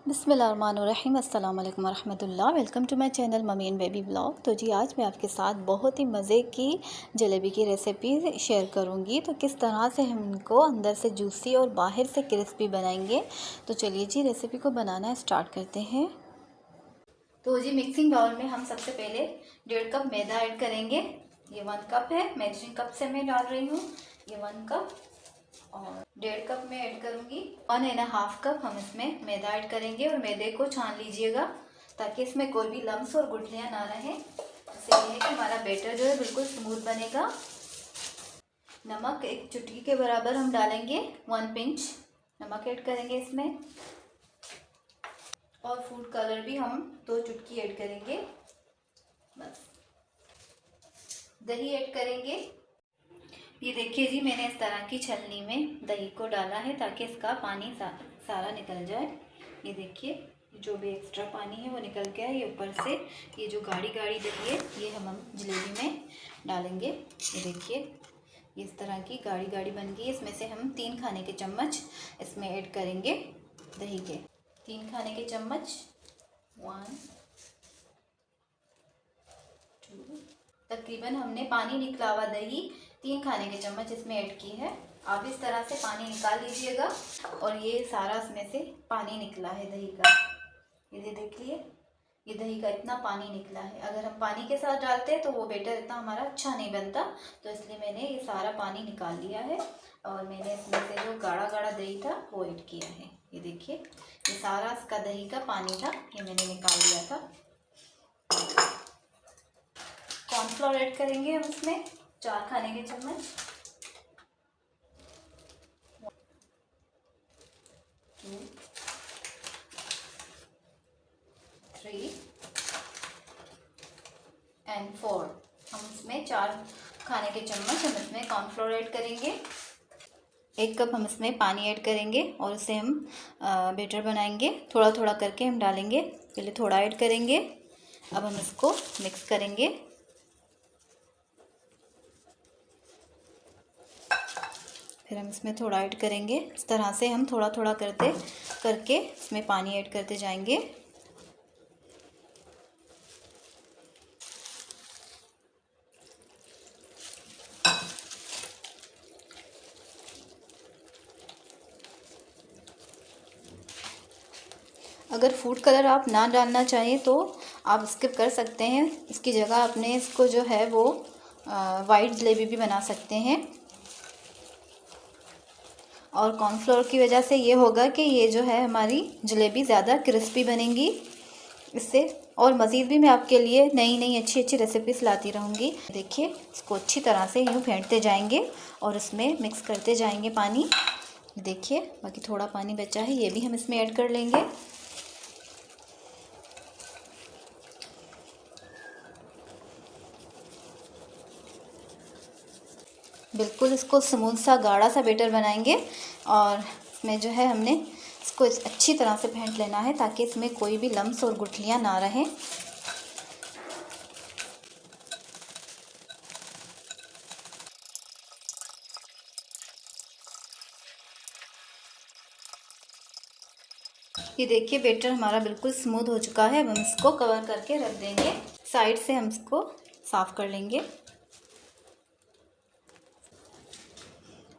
बिस्मिल्लाहिर्रहमानिर्रहीम अस्सलाम वालेकुम वरहमतुल्लाह। Welcome to my channel mummy and baby blog. तो जी आज मैं आपके साथ बहुत ही मज़े की जलेबी की रेसिपी शेयर करूंगी। तो किस तरह से हम इनको अंदर से जूसी और बाहर से क्रिस्पी बनाएंगे। तो चलिए जी रेसिपी को बनाना स्टार्ट करते हैं। तो जी मिक्सिंग बाउल में हम सबसे पहले 1.5 कप मैदा ऐड करेंगे। ये 1 कप है, मेजरिंग कप से मैं डाल रही हूँ। ये 1 कप और 1.5 कप में ऐड करूंगी 1.5 कप हम इसमें मैदा ऐड करेंगे। और मैदे को छान लीजिएगा ताकि इसमें कोई भी लम्स और गुठलियां ना रहे। इससे ये है कि हमारा बैटर जो है बिल्कुल स्मूथ बनेगा। नमक 1 चुटकी के बराबर हम डालेंगे, 1 पिंच नमक ऐड करेंगे इसमें। और फूड कलर भी हम 2 चुटकी ऐड करेंगे बस। दही ऐड करेंगे। ये देखिए जी मैंने इस तरह की छलनी में दही को डाला है ताकि इसका पानी सारा निकल जाए। ये देखिए जो भी एक्स्ट्रा पानी है वो निकल गया है। ये ऊपर से ये जो गाढ़ी गाढ़ी दही है ये हम जलेबी में डालेंगे। ये देखिए ये इस तरह की गाढ़ी गाढ़ी बन गई। इसमें से हम 3 खाने के चम्मच इसमें ऐड करेंगे दही के। 3 खाने के चम्मच 1 2। तकरीबन हमने पानी निकला हुआ दही 3 खाने के चम्मच इसमें ऐड की है। आप इस तरह से पानी निकाल लीजिएगा। और ये सारा इसमें से पानी निकला है दही का। ये देखिए ये दही का इतना पानी निकला है। अगर हम पानी के साथ डालते हैं तो वो बैटर इतना हमारा अच्छा नहीं बनता। तो इसलिए मैंने ये सारा पानी निकाल लिया है। और मैंने इसमें से जो गाढ़ा गाढ़ा दही था वो ऐड किया है। ये देखिए ये सारा इसका दही का पानी था, ये मैंने निकाल लिया था। कॉर्नफ्लोर ऐड करेंगे हम इसमें 4 खाने के चम्मच। 2 3 एंड 4। हम इसमें 4 खाने के चम्मच हम इसमें कॉर्नफ्लोर ऐड करेंगे। 1 कप हम इसमें पानी ऐड करेंगे और इसे हम बैटर बनाएंगे। थोड़ा थोड़ा करके हम डालेंगे। पहले थोड़ा ऐड करेंगे, अब हम इसको मिक्स करेंगे। फिर हम इसमें थोड़ा ऐड करेंगे। इस तरह से हम थोड़ा थोड़ा करके इसमें पानी ऐड करते जाएंगे। अगर फूड कलर आप ना डालना चाहें तो आप स्किप कर सकते हैं। इसकी जगह अपने इसको जो है वो वाइट जलेबी भी बना सकते हैं। और कॉर्नफ्लोर की वजह से ये होगा कि ये जो है हमारी जलेबी ज़्यादा क्रिस्पी बनेगी इससे। और मज़ीद भी मैं आपके लिए नई नई अच्छी अच्छी रेसिपीज़ लाती रहूँगी। देखिए इसको अच्छी तरह से यूँ फेंटते जाएंगे और इसमें मिक्स करते जाएंगे पानी। देखिए बाकी थोड़ा पानी बचा है, ये भी हम इसमें ऐड कर लेंगे। बिल्कुल इसको स्मूथ सा गाढ़ा सा बैटर बनाएंगे। और इसमें जो है हमने इसको अच्छी तरह से फेंट लेना है ताकि इसमें कोई भी लम्स और गुठलियाँ ना रहें। ये देखिए बैटर हमारा बिल्कुल स्मूथ हो चुका है। अब हम इसको कवर करके रख देंगे। साइड से हम इसको साफ़ कर लेंगे।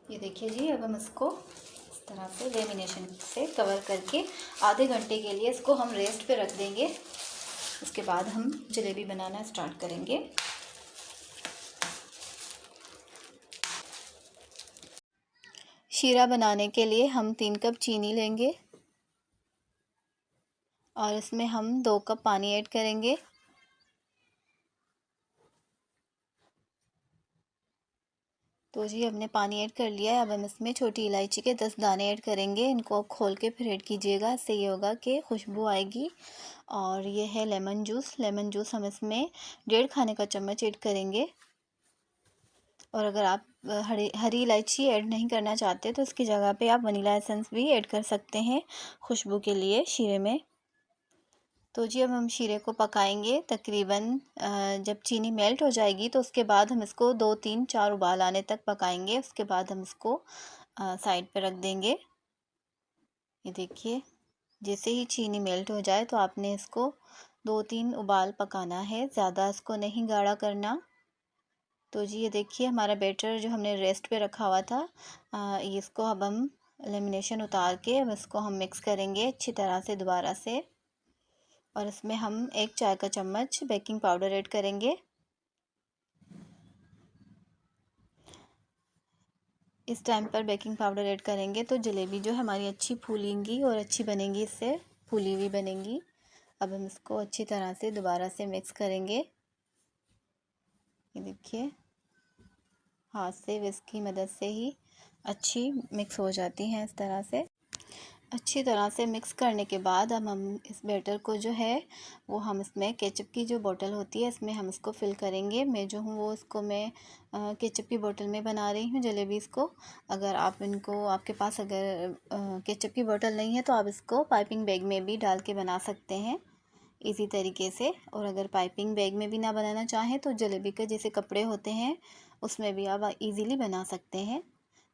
ये देखिए जी अब हम इसको इस तरह से लेमिनेशन से कवर करके आधे घंटे के लिए इसको हम रेस्ट पे रख देंगे। उसके बाद हम जलेबी बनाना स्टार्ट करेंगे। शीरा बनाने के लिए हम 3 कप चीनी लेंगे और इसमें हम 2 कप पानी ऐड करेंगे। तो जी हमने पानी ऐड कर लिया है। अब हम इसमें छोटी इलायची के 10 दाने ऐड करेंगे। इनको खोल के फिर ऐड कीजिएगा, इससे ये होगा कि खुशबू आएगी। और ये है लेमन जूस। लेमन जूस हम इसमें 1.5 खाने का चम्मच ऐड करेंगे। और अगर आप हरी इलायची ऐड नहीं करना चाहते तो इसकी जगह पे आप वनीला एसेंस भी ऐड कर सकते हैं खुशबू के लिए शीरे में। तो जी अब हम शीरे को पकाएंगे तकरीबन जब चीनी मेल्ट हो जाएगी तो उसके बाद हम इसको 2 3 4 उबाल आने तक पकाएंगे। उसके बाद हम इसको साइड पे रख देंगे। ये देखिए जैसे ही चीनी मेल्ट हो जाए तो आपने इसको 2-3 उबाल पकाना है, ज़्यादा इसको नहीं गाढ़ा करना। तो जी ये देखिए हमारा बैटर जो हमने रेस्ट पे रखा हुआ था, इसको अब हम लेमिनेशन उतार के अब इसको हम मिक्स करेंगे अच्छी तरह से दोबारा से। और इसमें हम 1 चाय का चम्मच बेकिंग पाउडर ऐड करेंगे। इस टाइम पर बेकिंग पाउडर ऐड करेंगे तो जलेबी जो हमारी अच्छी फूलेंगी और अच्छी बनेंगी, इससे फूली हुई बनेंगी। अब हम इसको अच्छी तरह से दोबारा से मिक्स करेंगे। ये देखिए हाथ से विस्क की मदद से ही अच्छी मिक्स हो जाती हैं इस तरह से। अच्छी तरह से मिक्स करने के बाद अब हम इस बैटर को जो है वो हम इसमें केचप की जो बोतल होती है इसमें हम इसको फिल करेंगे। मैं जो हूँ वो इसको मैं केचप की बोतल में बना रही हूँ जलेबीज़ को। अगर आप इनको आपके पास अगर केचप की बोतल नहीं है तो आप इसको पाइपिंग बैग में भी डाल के बना सकते हैं इसी तरीके से। और अगर पाइपिंग बैग में भी ना बनाना चाहें तो जलेबी के जैसे कपड़े होते हैं उसमें भी आप इजीली बना सकते हैं।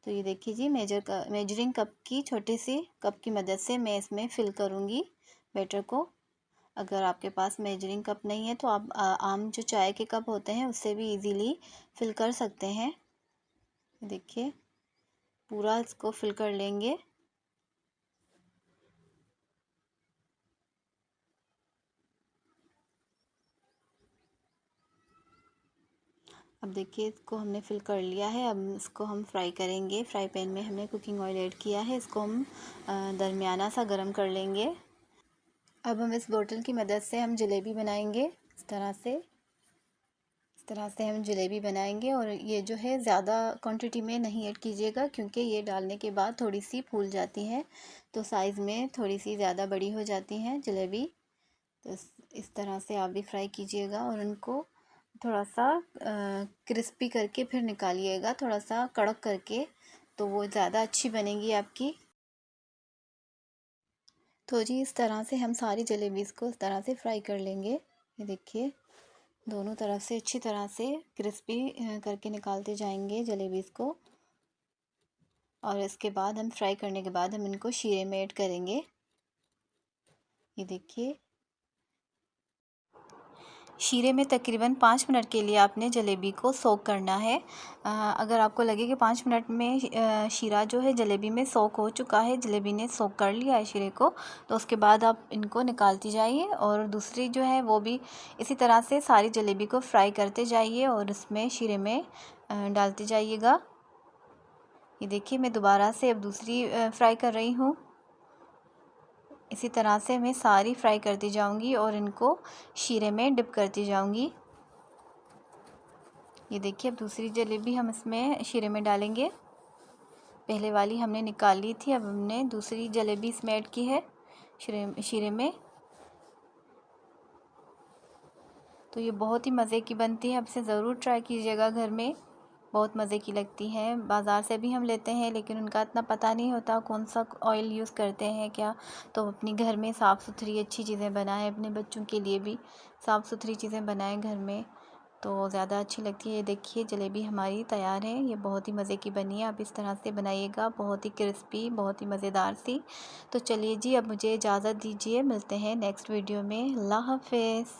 तो ये देखिए जी मेजरिंग कप की छोटी सी कप की मदद से मैं इसमें फिल करूँगी बैटर को। अगर आपके पास मेजरिंग कप नहीं है तो आप आम जो चाय के कप होते हैं उससे भी इजीली फिल कर सकते हैं। देखिए पूरा इसको फिल कर लेंगे। अब देखिए इसको हमने फिल कर लिया है। अब इसको हम फ्राई करेंगे। फ्राई पैन में हमने कुकिंग ऑयल ऐड किया है, इसको हम दरमियाना सा गरम कर लेंगे। अब हम इस बोतल की मदद से हम जलेबी बनाएंगे। इस तरह से हम जलेबी बनाएंगे। और ये जो है ज़्यादा क्वांटिटी में नहीं ऐड कीजिएगा क्योंकि ये डालने के बाद थोड़ी सी फूल जाती है तो साइज़ में थोड़ी सी ज़्यादा बड़ी हो जाती हैं जलेबी। तो इस तरह से आप भी फ्राई कीजिएगा और उनको थोड़ा सा क्रिस्पी करके फिर निकालिएगा, थोड़ा सा कड़क करके, तो वो ज़्यादा अच्छी बनेगी आपकी। तो जी इस तरह से हम सारी जलेबीज़ को इस तरह से फ्राई कर लेंगे। ये देखिए दोनों तरफ से अच्छी तरह से क्रिस्पी करके निकालते जाएंगे जलेबीज़ को। और इसके बाद हम फ्राई करने के बाद हम इनको शीरे में ऐड करेंगे। ये देखिए शीरे में तकरीबन 5 मिनट के लिए आपने जलेबी को सोक करना है। अगर आपको लगे कि 5 मिनट में शीरा जो है जलेबी में सोक हो चुका है, जलेबी ने सोक कर लिया है शीरे को, तो उसके बाद आप इनको निकालती जाइए और दूसरी जो है वो भी इसी तरह से सारी जलेबी को फ्राई करते जाइए और इसमें शीरे में डालते जाइएगा। ये देखिए मैं दोबारा से अब दूसरी फ्राई कर रही हूँ। इसी तरह से मैं सारी फ्राई करती जाऊंगी और इनको शीरे में डिप करती जाऊंगी। ये देखिए अब दूसरी जलेबी हम इसमें शीरे में डालेंगे। पहले वाली हमने निकाल ली थी, अब हमने दूसरी जलेबी इसमें ऐड की है शीरे में। तो ये बहुत ही मज़े की बनती है, अब से ज़रूर ट्राई कीजिएगा घर में, बहुत मज़े की लगती हैं। बाज़ार से भी हम लेते हैं लेकिन उनका इतना पता नहीं होता कौन सा ऑयल यूज़ करते हैं क्या। तो अपनी घर में साफ़ सुथरी अच्छी चीज़ें बनाएं, अपने बच्चों के लिए भी साफ़ सुथरी चीज़ें बनाएं घर में, तो ज़्यादा अच्छी लगती है। ये देखिए जलेबी हमारी तैयार है, ये बहुत ही मज़े की बनी है। आप इस तरह से बनाइएगा, बहुत ही क्रिस्पी, बहुत ही मज़ेदार सी। तो चलिए जी अब मुझे इजाज़त दीजिए, मिलते हैं नेक्स्ट वीडियो में। अल्लाह हाफ़िज़।